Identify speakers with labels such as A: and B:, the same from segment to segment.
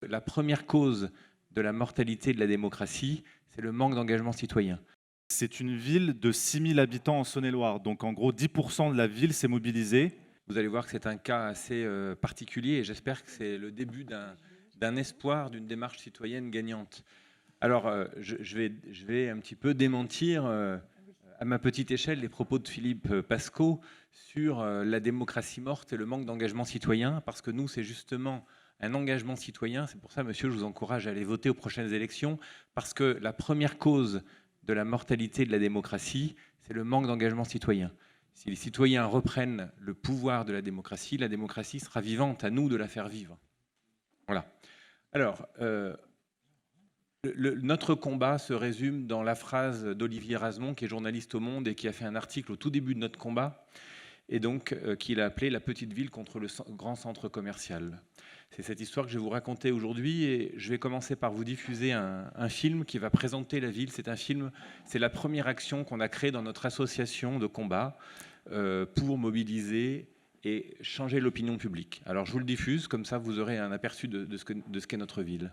A: La première cause de la mortalité de la démocratie, c'est le manque d'engagement citoyen.
B: C'est une ville de 6000 habitants en Saône-et-Loire. Donc en gros, 10% de la ville s'est mobilisée.
A: Vous allez voir que c'est un cas assez particulier et j'espère que c'est le début d'un espoir, d'une démarche citoyenne gagnante. Alors, je vais un petit peu démentir à ma petite échelle les propos de Philippe Pascaud sur la démocratie morte et le manque d'engagement citoyen, parce que nous, c'est justement un engagement citoyen. C'est pour ça, monsieur, je vous encourage à aller voter aux prochaines élections, parce que la première cause de la mortalité de la démocratie, c'est le manque d'engagement citoyen. Si les citoyens reprennent le pouvoir de la démocratie sera vivante, à nous de la faire vivre. Voilà. Alors, notre combat se résume dans la phrase d'Olivier Razemont, qui est journaliste au Monde et qui a fait un article au tout début de notre combat, et donc qu'il a appelé La petite ville contre le grand centre commercial. C'est cette histoire que je vais vous raconter aujourd'hui, et je vais commencer par vous diffuser un film qui va présenter la ville. C'est la première action qu'on a créée dans notre association de combat pour mobiliser et changer l'opinion publique. Alors je vous le diffuse, comme ça vous aurez un aperçu de ce qu'est notre ville.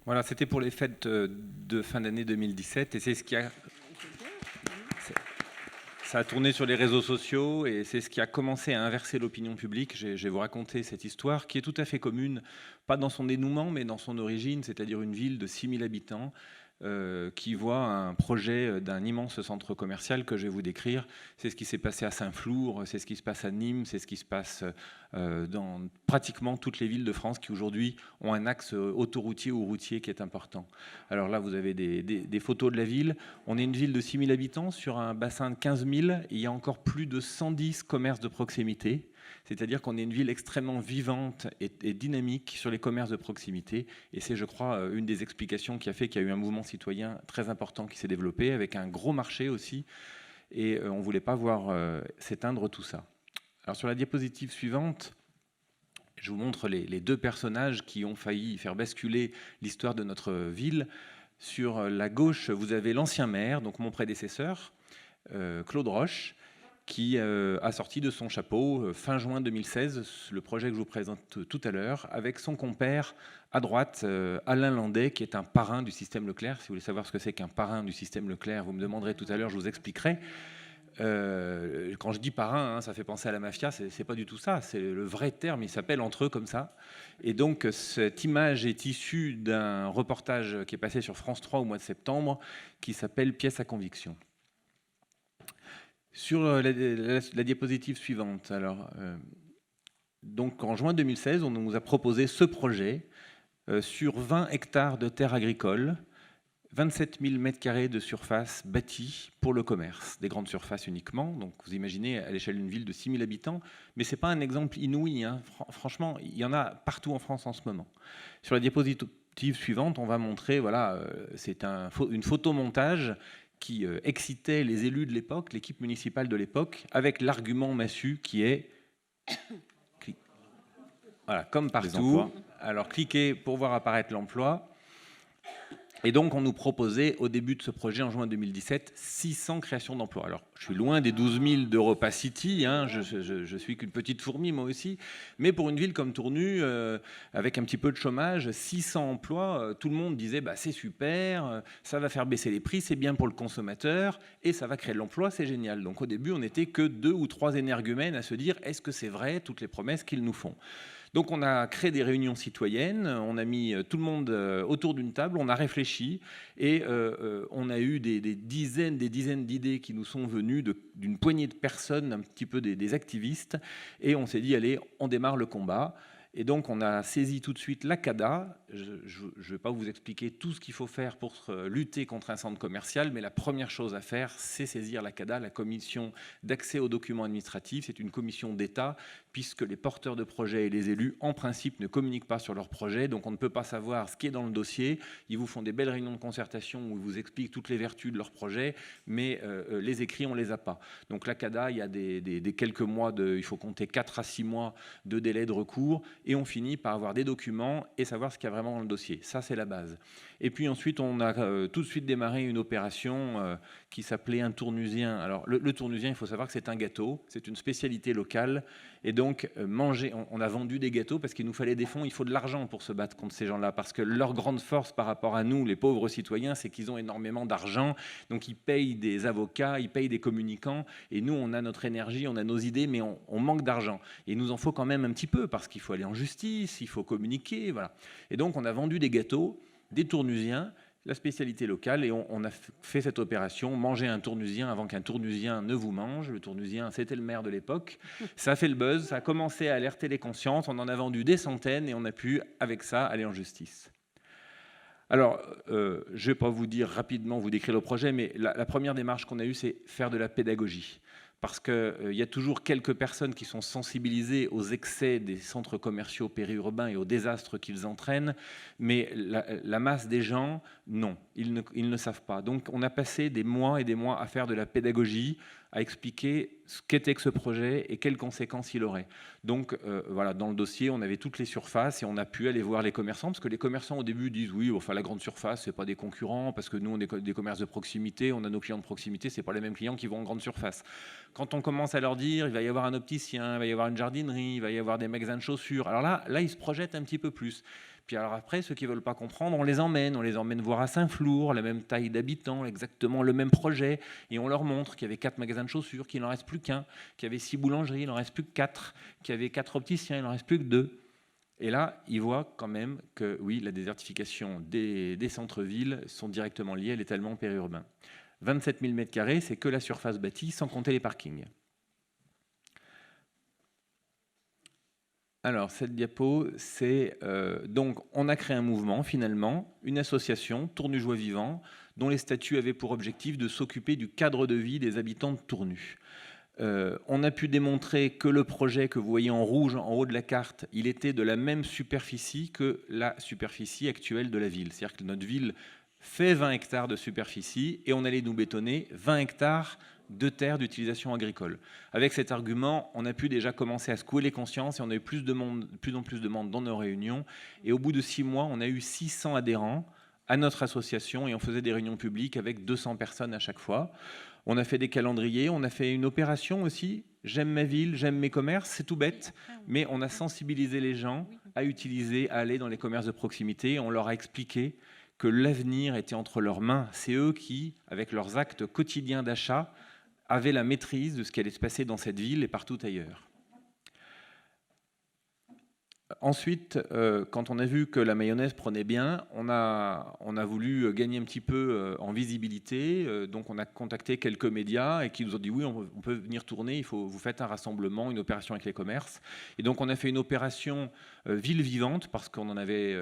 A: Voilà, c'était pour les fêtes de fin d'année 2017 et c'est ce qui a... Ça a tourné sur les réseaux sociaux et c'est ce qui a commencé à inverser l'opinion publique. Je vais vous raconter cette histoire qui est tout à fait commune, pas dans son dénouement, mais dans son origine, c'est-à-dire une ville de 6000 habitants qui voit un projet d'un immense centre commercial que je vais vous décrire. C'est ce qui s'est passé à Saint-Flour, c'est ce qui se passe à Nîmes, c'est ce qui se passe dans pratiquement toutes les villes de France qui aujourd'hui ont un axe autoroutier ou routier qui est important. Alors là, vous avez des photos de la ville. On est une ville de 6000 habitants sur un bassin de 15 000. Il y a encore plus de 110 commerces de proximité. C'est-à-dire qu'on est une ville extrêmement vivante et dynamique sur les commerces de proximité. Et c'est, je crois, une des explications qui a fait qu'il y a eu un mouvement citoyen très important qui s'est développé, avec un gros marché aussi. Et on ne voulait pas voir s'éteindre tout ça. Alors sur la diapositive suivante, je vous montre les deux personnages qui ont failli faire basculer l'histoire de notre ville. Sur la gauche, vous avez l'ancien maire, donc mon prédécesseur, Claude Roche, qui a sorti de son chapeau, fin juin 2016, le projet que je vous présente tout à l'heure, avec son compère à droite, Alain Landais, qui est un parrain du système Leclerc. Si vous voulez savoir ce que c'est qu'un parrain du système Leclerc, vous me demanderez tout à l'heure, je vous expliquerai. Quand je dis parrain, ça fait penser à la mafia, c'est pas du tout ça, c'est le vrai terme, ils s'appellent entre eux comme ça. Et donc cette image est issue d'un reportage qui est passé sur France 3 au mois de septembre, qui s'appelle Pièce à conviction. Sur la diapositive suivante, alors, donc en juin 2016, on nous a proposé ce projet sur 20 hectares de terres agricoles, 27 000 m² de surface bâtie pour le commerce, des grandes surfaces uniquement. Donc vous imaginez à l'échelle d'une ville de 6 000 habitants, mais ce n'est pas un exemple inouï. Hein. Franchement, il y en a partout en France en ce moment. Sur la diapositive suivante, on va montrer, voilà, c'est une photomontage qui excitait les élus de l'époque, l'équipe municipale de l'époque, avec l'argument massu qui est, voilà, comme partout, alors cliquez pour voir apparaître l'emploi. Et donc, on nous proposait, au début de ce projet, en juin 2017, 600 créations d'emplois. Alors, je suis loin des 12 000 d'Europa City, hein, je suis qu'une petite fourmi, moi aussi. Mais pour une ville comme Tournu, avec un petit peu de chômage, 600 emplois, tout le monde disait bah, c'est super, ça va faire baisser les prix, c'est bien pour le consommateur, et ça va créer de l'emploi, c'est génial. Donc, au début, on n'était que 2 ou 3 énergumènes à se dire est-ce que c'est vrai, toutes les promesses qu'ils nous font. Donc on a créé des réunions citoyennes, on a mis tout le monde autour d'une table, on a réfléchi et on a eu des dizaines d'idées qui nous sont venues d'une poignée de personnes, un petit peu des activistes, et on s'est dit allez, on démarre le combat. Et donc, on a saisi tout de suite la CADA. Je ne vais pas vous expliquer tout ce qu'il faut faire pour lutter contre un centre commercial, mais la première chose à faire, c'est saisir la CADA, la commission d'accès aux documents administratifs. C'est une commission d'État, puisque les porteurs de projets et les élus, en principe, ne communiquent pas sur leurs projets. Donc, on ne peut pas savoir ce qui est dans le dossier. Ils vous font des belles réunions de concertation où ils vous expliquent toutes les vertus de leur projet, mais les écrits, on ne les a pas. Donc, la CADA, il y a des quelques mois, il faut compter 4 à 6 mois de délai de recours. Et on finit par avoir des documents et savoir ce qu'il y a vraiment dans le dossier. Ça, c'est la base. Et puis ensuite, on a tout de suite démarré une opération qui s'appelait un tournusien. Alors, le tournusien, il faut savoir que c'est un gâteau, c'est une spécialité locale. Et donc, on a vendu des gâteaux parce qu'il nous fallait des fonds. Il faut de l'argent pour se battre contre ces gens-là, parce que leur grande force par rapport à nous, les pauvres citoyens, c'est qu'ils ont énormément d'argent. Donc, ils payent des avocats, ils payent des communicants. Et nous, on a notre énergie, on a nos idées, mais on manque d'argent. Et il nous en faut quand même un petit peu, parce qu'il faut aller en justice, il faut communiquer, voilà. Et donc, on a vendu des gâteaux, des tournusiens, la spécialité locale, et on a fait cette opération, manger un tournusien avant qu'un tournusien ne vous mange. Le tournusien, c'était le maire de l'époque. Ça a fait le buzz, ça a commencé à alerter les consciences, on en a vendu des centaines, et on a pu, avec ça, aller en justice. Alors, je ne vais pas vous dire rapidement, vous décrire le projet, mais la première démarche qu'on a eue, c'est faire de la pédagogie. Parce qu'il y a toujours quelques personnes qui sont sensibilisées aux excès des centres commerciaux périurbains et aux désastres qu'ils entraînent, mais la masse des gens, non, ils ne savent pas. Donc on a passé des mois et des mois à faire de la pédagogie, à expliquer ce qu'était que ce projet et quelles conséquences il aurait. Donc voilà, dans le dossier, on avait toutes les surfaces et on a pu aller voir les commerçants, parce que les commerçants au début disent oui, enfin la grande surface, c'est pas des concurrents, parce que nous on est des commerces de proximité, on a nos clients de proximité, c'est pas les mêmes clients qui vont en grande surface. Quand on commence à leur dire il va y avoir un opticien, il va y avoir une jardinerie, il va y avoir des magasins de chaussures, alors là ils se projettent un petit peu plus. Puis alors après, ceux qui ne veulent pas comprendre, on les emmène voir à Saint-Flour, la même taille d'habitants, exactement le même projet, et on leur montre qu'il y avait 4 magasins de chaussures, qu'il n'en reste plus qu'un, qu'il y avait 6 boulangeries, il n'en reste plus que 4, qu'il y avait 4 opticiens, il n'en reste plus que 2. Et là, ils voient quand même que oui, la désertification des centres-villes sont directement liées à l'étalement périurbain. 27 000 m², c'est que la surface bâtie, sans compter les parkings. Alors, cette diapo, c'est donc on a créé un mouvement, finalement, une association, Tournu Joie Vivant, dont les statuts avaient pour objectif de s'occuper du cadre de vie des habitants de Tournu. On a pu démontrer que le projet que vous voyez en rouge en haut de la carte, il était de la même superficie que la superficie actuelle de la ville. C'est-à-dire que notre ville fait 20 hectares de superficie et on allait nous bétonner 20 hectares de terres d'utilisation agricole. Avec cet argument, on a pu déjà commencer à secouer les consciences et on a eu plus en plus de monde dans nos réunions. Et au bout de 6 mois, on a eu 600 adhérents à notre association et on faisait des réunions publiques avec 200 personnes à chaque fois. On a fait des calendriers, on a fait une opération aussi. J'aime ma ville, j'aime mes commerces, c'est tout bête, mais on a sensibilisé les gens à utiliser, à aller dans les commerces de proximité. On leur a expliqué que l'avenir était entre leurs mains. C'est eux qui, avec leurs actes quotidiens d'achat, avaient la maîtrise de ce qui allait se passer dans cette ville et partout ailleurs. Ensuite, quand on a vu que la mayonnaise prenait bien, on a voulu gagner un petit peu en visibilité. Donc on a contacté quelques médias et qui nous ont dit oui, on peut venir tourner, vous faites un rassemblement, une opération avec les commerces. Et donc on a fait une opération ville vivante parce qu'on en avait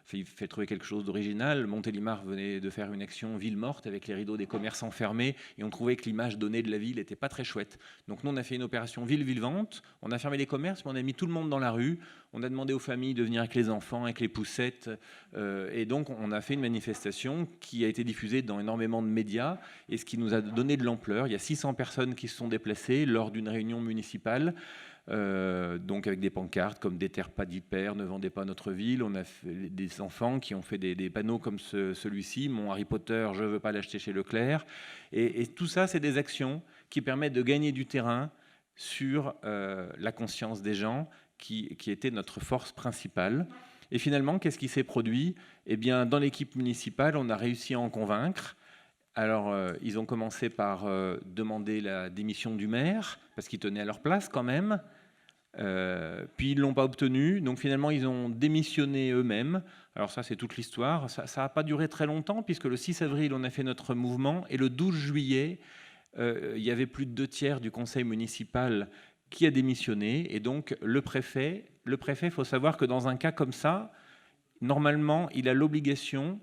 A: fait trouver quelque chose d'original. Montélimar venait de faire une action ville morte avec les rideaux des commerces enfermés et on trouvait que l'image donnée de la ville n'était pas très chouette. Donc nous on a fait une opération ville vivante, on a fermé les commerces mais on a mis tout le monde dans la rue. On a demandé aux familles de venir avec les enfants, avec les poussettes. Et donc, on a fait une manifestation qui a été diffusée dans énormément de médias et ce qui nous a donné de l'ampleur. Il y a 600 personnes qui se sont déplacées lors d'une réunion municipale, donc avec des pancartes comme « Déterre pas d'hyper, ne vendez pas notre ville ». On a fait des enfants qui ont fait des panneaux comme celui-ci, « Mon Harry Potter, je ne veux pas l'acheter chez Leclerc ». Et tout ça, c'est des actions qui permettent de gagner du terrain sur la conscience des gens, qui était notre force principale. Et finalement, qu'est-ce qui s'est produit ? Eh bien, dans l'équipe municipale, on a réussi à en convaincre. Alors, ils ont commencé par demander la démission du maire, parce qu'ils tenaient à leur place quand même. Puis ils ne l'ont pas obtenu, donc finalement ils ont démissionné eux-mêmes. Alors ça c'est toute l'histoire. Ça n'a pas duré très longtemps puisque le 6 avril on a fait notre mouvement et le 12 juillet il y avait plus de 2/3 du conseil municipal qui a démissionné et donc le préfet, il faut savoir que dans un cas comme ça, normalement il a l'obligation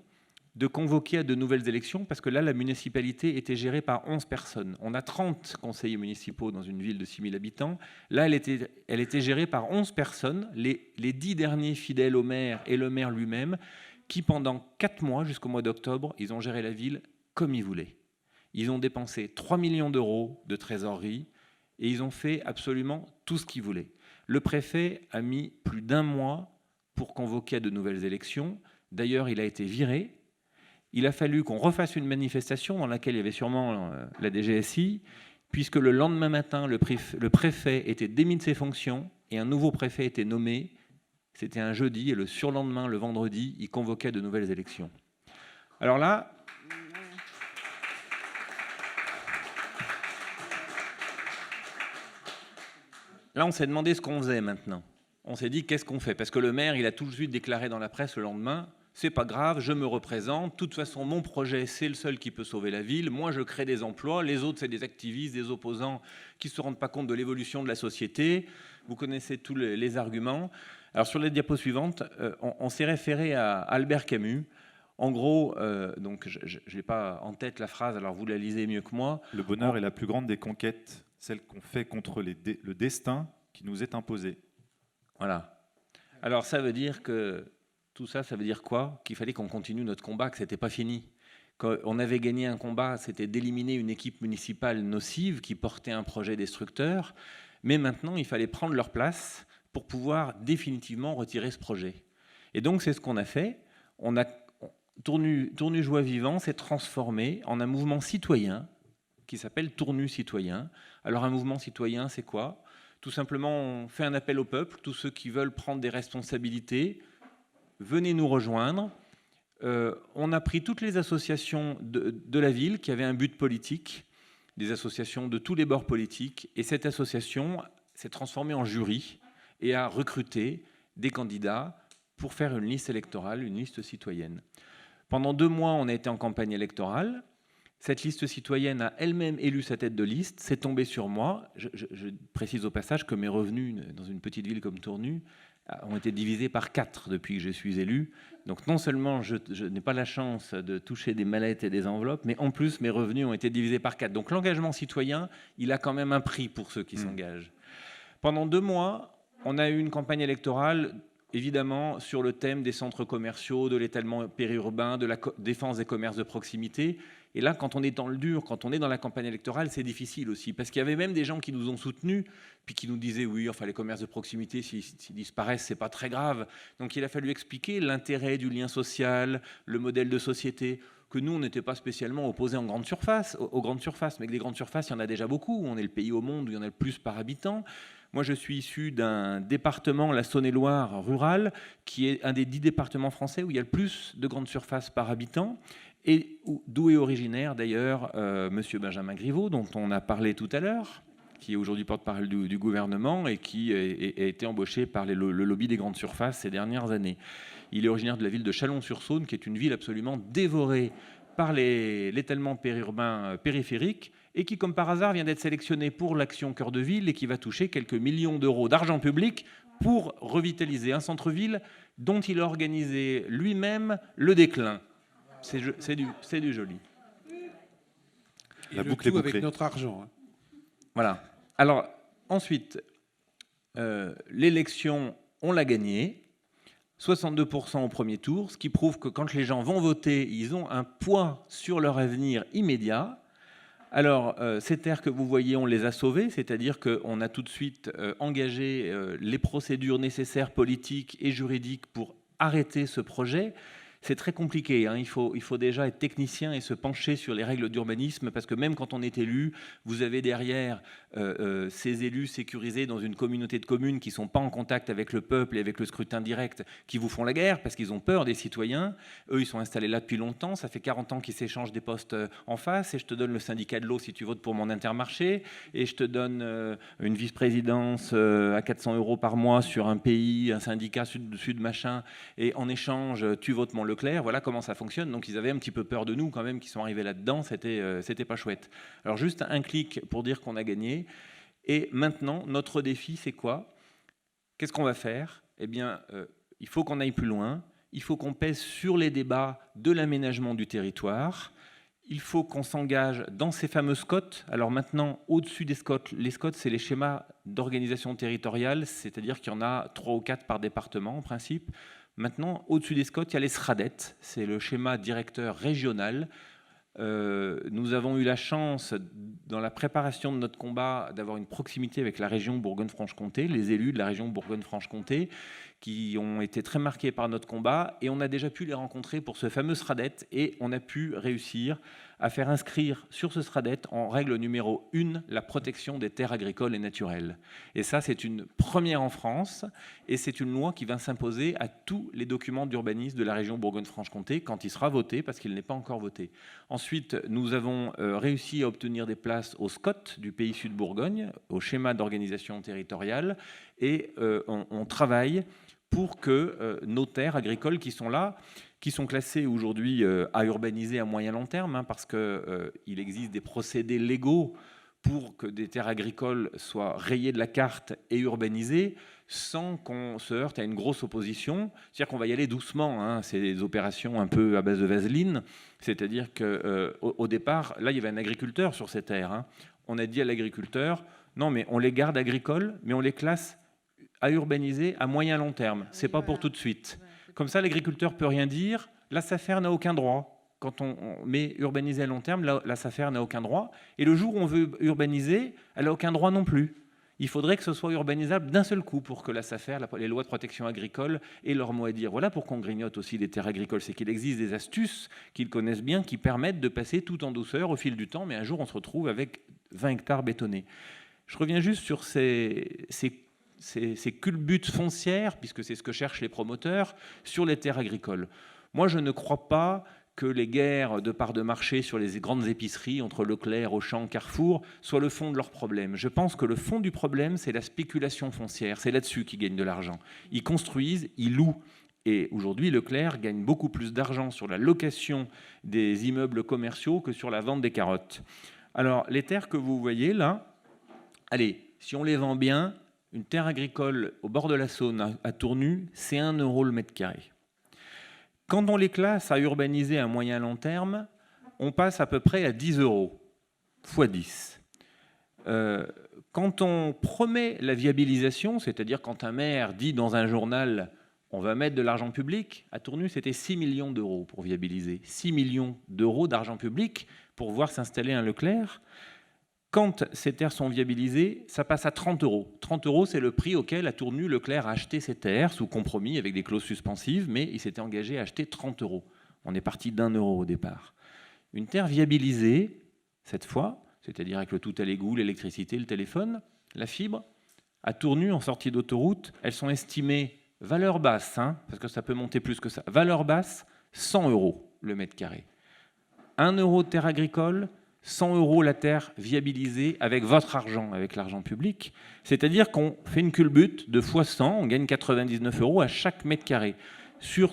A: de convoquer à de nouvelles élections, parce que là, la municipalité était gérée par 11 personnes. On a 30 conseillers municipaux dans une ville de 6 000 habitants. Là, elle était gérée par 11 personnes, les 10 derniers fidèles au maire et le maire lui-même, qui pendant 4 mois, jusqu'au mois d'octobre, ils ont géré la ville comme ils voulaient. Ils ont dépensé 3 millions d'euros de trésorerie et ils ont fait absolument tout ce qu'ils voulaient. Le préfet a mis plus d'1 mois pour convoquer à de nouvelles élections. D'ailleurs, il a été viré. Il a fallu qu'on refasse une manifestation dans laquelle il y avait sûrement la DGSI, puisque le lendemain matin, le préfet était démis de ses fonctions et un nouveau préfet était nommé. C'était un jeudi et le surlendemain, le vendredi, il convoquait de nouvelles élections. Alors là, on s'est demandé ce qu'on faisait maintenant. On s'est dit qu'est-ce qu'on fait? Parce que le maire, il a tout de suite déclaré dans la presse le lendemain: c'est pas grave, je me représente. De toute façon, mon projet, c'est le seul qui peut sauver la ville. Moi, je crée des emplois. Les autres, c'est des activistes, des opposants qui ne se rendent pas compte de l'évolution de la société. Vous connaissez tous les arguments. Alors, sur les diapos suivantes, on s'est référé à Albert Camus. En gros, donc, je n'ai pas en tête la phrase, alors vous la lisez mieux que moi.
B: Le bonheur est la plus grande des conquêtes, celle qu'on fait contre le destin qui nous est imposé.
A: Voilà. Alors, ça veut dire que... Tout ça, ça veut dire quoi? Qu'il fallait qu'on continue notre combat, que ce n'était pas fini. Quand on avait gagné un combat, c'était d'éliminer une équipe municipale nocive qui portait un projet destructeur. Mais maintenant, il fallait prendre leur place pour pouvoir définitivement retirer ce projet. Et donc, c'est ce qu'on a fait. Tournu Joie Vivant s'est transformé en un mouvement citoyen qui s'appelle Tournu Citoyen. Alors, un mouvement citoyen, c'est quoi? Tout simplement, on fait un appel au peuple, tous ceux qui veulent prendre des responsabilités. Venez nous rejoindre. On a pris toutes les associations de la ville qui avaient un but politique, des associations de tous les bords politiques, et cette association s'est transformée en jury et a recruté des candidats pour faire une liste électorale, une liste citoyenne. Pendant 2 mois, on a été en campagne électorale. Cette liste citoyenne a elle-même élu sa tête de liste. C'est tombé sur moi. Je précise au passage que mes revenus dans une petite ville comme Tournu ont été divisés par 4 depuis que je suis élu. Donc non seulement je n'ai pas la chance de toucher des mallettes et des enveloppes, mais en plus mes revenus ont été divisés par 4. Donc l'engagement citoyen, il a quand même un prix pour ceux qui s'engagent. Pendant 2 mois, on a eu une campagne électorale, évidemment, sur le thème des centres commerciaux, de l'étalement périurbain, de la défense des commerces de proximité. Et là, quand on est dans le dur, quand on est dans la campagne électorale, c'est difficile aussi. Parce qu'il y avait même des gens qui nous ont soutenus, puis qui nous disaient, oui, enfin, les commerces de proximité, s'ils disparaissent, c'est pas très grave. Donc il a fallu expliquer l'intérêt du lien social, le modèle de société, que nous, on n'était pas spécialement opposés aux grandes surfaces, mais que des grandes surfaces, il y en a déjà beaucoup. On est le pays au monde où il y en a le plus par habitant. Moi, je suis issu d'un département, la Saône-et-Loire rural, qui est un des 10 départements français où il y a le plus de grandes surfaces par habitant, et d'où est originaire d'ailleurs Monsieur Benjamin Griveaux, dont on a parlé tout à l'heure, qui est aujourd'hui porte-parole du gouvernement et qui a été embauché par le lobby des grandes surfaces ces dernières années. Il est originaire de la ville de Chalon-sur-Saône, qui est une ville absolument dévorée par l'étalement périurbain périphérique, et qui, comme par hasard, vient d'être sélectionné pour l'action Cœur de Ville et qui va toucher quelques millions d'euros d'argent public pour revitaliser un centre-ville dont il a organisé lui-même le déclin. C'est du joli.
C: Et la boucle est bouclée. Avec notre argent. Hein.
A: Voilà. Alors, ensuite, l'élection, on l'a gagnée. 62% au premier tour, ce qui prouve que quand les gens vont voter, ils ont un poids sur leur avenir immédiat. Alors, ces terres que vous voyez, on les a sauvées, c'est-à-dire qu'on a tout de suite engagé les procédures nécessaires politiques et juridiques pour arrêter ce projet. C'est très compliqué, hein. Il faut déjà être technicien et se pencher sur les règles d'urbanisme, parce que même quand on est élu, vous avez derrière ces élus sécurisés dans une communauté de communes qui ne sont pas en contact avec le peuple et avec le scrutin direct, qui vous font la guerre parce qu'ils ont peur des citoyens. Eux, ils sont installés là depuis longtemps, ça fait 40 ans qu'ils s'échangent des postes en face, et je te donne le syndicat de l'eau si tu votes pour mon Intermarché, et je te donne une vice-présidence à 400 € par mois sur un pays, un syndicat sud machin, et en échange, tu votes mon Leclerc. Voilà comment ça fonctionne. Donc ils avaient un petit peu peur de nous quand même, qui sont arrivés là-dedans. C'était pas chouette. Alors juste un clic pour dire qu'on a gagné. Et maintenant, notre défi, c'est quoi? Qu'est-ce qu'on va faire? Eh bien, il faut qu'on aille plus loin. Il faut qu'on pèse sur les débats de l'aménagement du territoire. Il faut qu'on s'engage dans ces fameux SCOT. Alors maintenant, au-dessus des SCOT, les SCOT, c'est les schémas d'organisation territoriale, c'est-à-dire qu'il y en a 3 ou 4 par département en principe. Maintenant, au-dessus des SCOT, il y a les SRADET, c'est le schéma directeur régional. Nous avons eu la chance, dans la préparation de notre combat, d'avoir une proximité avec la région Bourgogne-Franche-Comté, les élus de la région Bourgogne-Franche-Comté, qui ont été très marqués par notre combat, et on a déjà pu les rencontrer pour ce fameux SRADET, et on a pu réussir à faire inscrire sur ce SRADET en règle numéro 1 la protection des terres agricoles et naturelles. Et ça, c'est une première en France, et c'est une loi qui va s'imposer à tous les documents d'urbanisme de la région Bourgogne-Franche-Comté quand il sera voté, parce qu'il n'est pas encore voté. Ensuite, nous avons réussi à obtenir des places au SCOT du Pays Sud Bourgogne, au schéma d'organisation territoriale, et on travaille pour que nos terres agricoles qui sont là, qui sont classées aujourd'hui à urbaniser à moyen long terme, hein, parce qu'il existe des procédés légaux pour que des terres agricoles soient rayées de la carte et urbanisées, sans qu'on se heurte à une grosse opposition. C'est-à-dire qu'on va y aller doucement, hein, c'est des opérations un peu à base de vaseline, c'est-à-dire qu'au départ, là, il y avait un agriculteur sur ces terres. Hein. On a dit à l'agriculteur, non, mais on les garde agricoles, mais on les classe à urbaniser à moyen long terme. C'est pas pour tout de suite. Comme ça, l'agriculteur peut rien dire. La SAFER n'a aucun droit. Quand on met urbaniser à long terme, la SAFER n'a aucun droit. Et le jour où on veut urbaniser, elle n'a aucun droit non plus. Il faudrait que ce soit urbanisable d'un seul coup pour que la SAFER, les lois de protection agricole, aient leur mot à dire. Voilà pourquoi on grignote aussi des terres agricoles. C'est qu'il existe des astuces qu'ils connaissent bien qui permettent de passer tout en douceur au fil du temps. Mais un jour, on se retrouve avec 20 hectares bétonnés. Je reviens juste sur ces culbutes foncières, puisque c'est ce que cherchent les promoteurs, sur les terres agricoles. Moi, je ne crois pas que les guerres de parts de marché sur les grandes épiceries entre Leclerc, Auchan, Carrefour soient le fond de leur problème. Je pense que le fond du problème, c'est la spéculation foncière. C'est là-dessus qu'ils gagnent de l'argent. Ils construisent, ils louent. Et aujourd'hui, Leclerc gagne beaucoup plus d'argent sur la location des immeubles commerciaux que sur la vente des carottes. Alors, les terres que vous voyez là, allez, si on les vend bien, une terre agricole au bord de la Saône à Tournu, c'est 1 € le mètre carré. Quand on les classe à urbaniser à moyen long terme, on passe à peu près à 10 € x 10. Quand on promet la viabilisation, c'est-à-dire quand un maire dit dans un journal on va mettre de l'argent public, à Tournu c'était 6 millions d'euros pour viabiliser. 6 millions d'euros d'argent public pour voir s'installer un Leclerc. Quand ces terres sont viabilisées, ça passe à 30 €. 30 €, c'est le prix auquel a Tournu Leclerc a acheté ces terres, sous compromis avec des clauses suspensives, mais il s'était engagé à acheter 30 €. On est parti d'1 € au départ. Une terre viabilisée, cette fois, c'est-à-dire avec le tout à l'égout, l'électricité, le téléphone, la fibre, à Tournu, en sortie d'autoroute, elles sont estimées, valeur basse, hein, parce que ça peut monter plus que ça, valeur basse, 100 € le mètre carré. 1 € de terre agricole, 100 € la terre viabilisée avec votre argent, avec l'argent public. C'est-à-dire qu'on fait une culbute de fois 100, on gagne 99 € à chaque mètre carré. Sur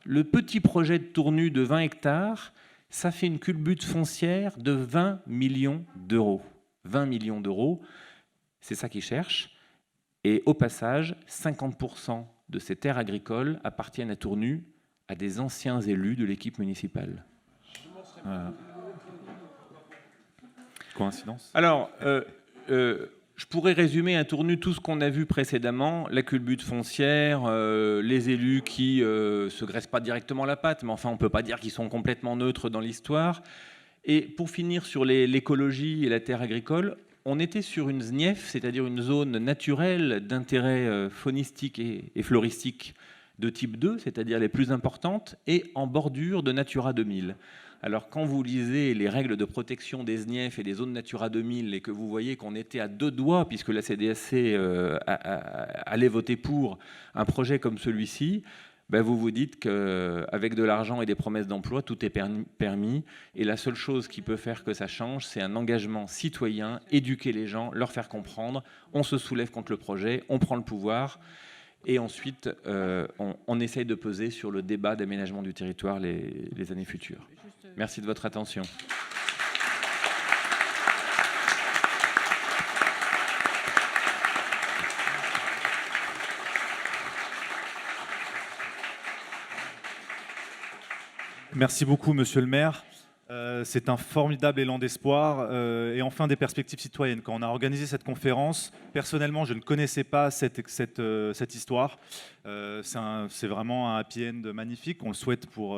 A: le petit projet de Tournu de 20 hectares, ça fait une culbute foncière de 20 millions d'euros. 20 millions d'euros, c'est ça qu'ils cherchent. Et au passage, 50% de ces terres agricoles appartiennent à Tournu, à des anciens élus de l'équipe municipale. Voilà.
B: Coïncidence ?
A: Alors, je pourrais résumer à Tournu tout ce qu'on a vu précédemment, la culbute foncière, les élus qui se graissent pas directement la patte, mais enfin on ne peut pas dire qu'ils sont complètement neutres dans l'histoire. Et pour finir sur l'écologie et la terre agricole, on était sur une ZNIEF, c'est-à-dire une zone naturelle d'intérêt faunistique et floristique de type 2, c'est-à-dire les plus importantes, et en bordure de Natura 2000. Alors quand vous lisez les règles de protection des SNIEF et des zones Natura 2000 et que vous voyez qu'on était à 2 doigts, puisque la CDSC allait voter pour un projet comme celui-ci, ben vous vous dites qu'avec de l'argent et des promesses d'emploi, tout est permis. Et la seule chose qui peut faire que ça change, c'est un engagement citoyen, éduquer les gens, leur faire comprendre. On se soulève contre le projet, on prend le pouvoir. Et ensuite, on essaye de peser sur le débat d'aménagement du territoire les années futures. Merci de votre attention.
B: Merci beaucoup, monsieur le maire. C'est un formidable élan d'espoir et enfin des perspectives citoyennes. Quand on a organisé cette conférence, personnellement, je ne connaissais pas cette histoire. C'est vraiment un happy end magnifique. On le souhaite pour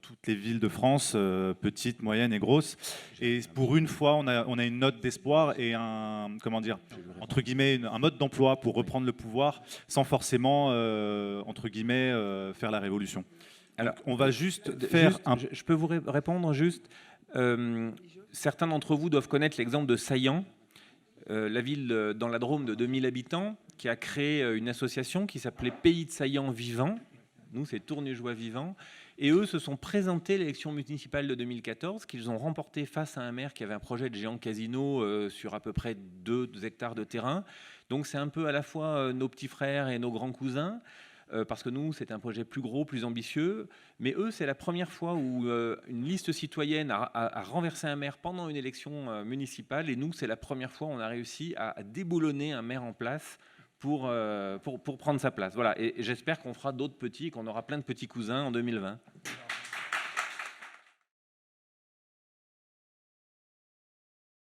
B: toutes les villes de France, petites, moyennes et grosses. Et pour une fois, on a une note d'espoir et entre guillemets, un mode d'emploi pour reprendre le pouvoir sans forcément, entre guillemets, faire la révolution. Alors, on va juste faire
A: Je peux vous répondre juste. Certains d'entre vous doivent connaître l'exemple de Saillant, la ville dans la Drôme de 2000 habitants, qui a créé une association qui s'appelait Pays de Saillant Vivant. Nous, c'est Tourne-Joie Vivant. Et eux se sont présentés à l'élection municipale de 2014, qu'ils ont remporté face à un maire qui avait un projet de géant casino sur à peu près 2 hectares de terrain. Donc, c'est un peu à la fois nos petits frères et nos grands cousins. Parce que nous, c'est un projet plus gros, plus ambitieux. Mais eux, c'est la première fois où une liste citoyenne a renversé un maire pendant une élection municipale. Et nous, c'est la première fois où on a réussi à déboulonner un maire en place pour prendre sa place. Voilà. Et j'espère qu'on fera d'autres petits, qu'on aura plein de petits cousins en 2020.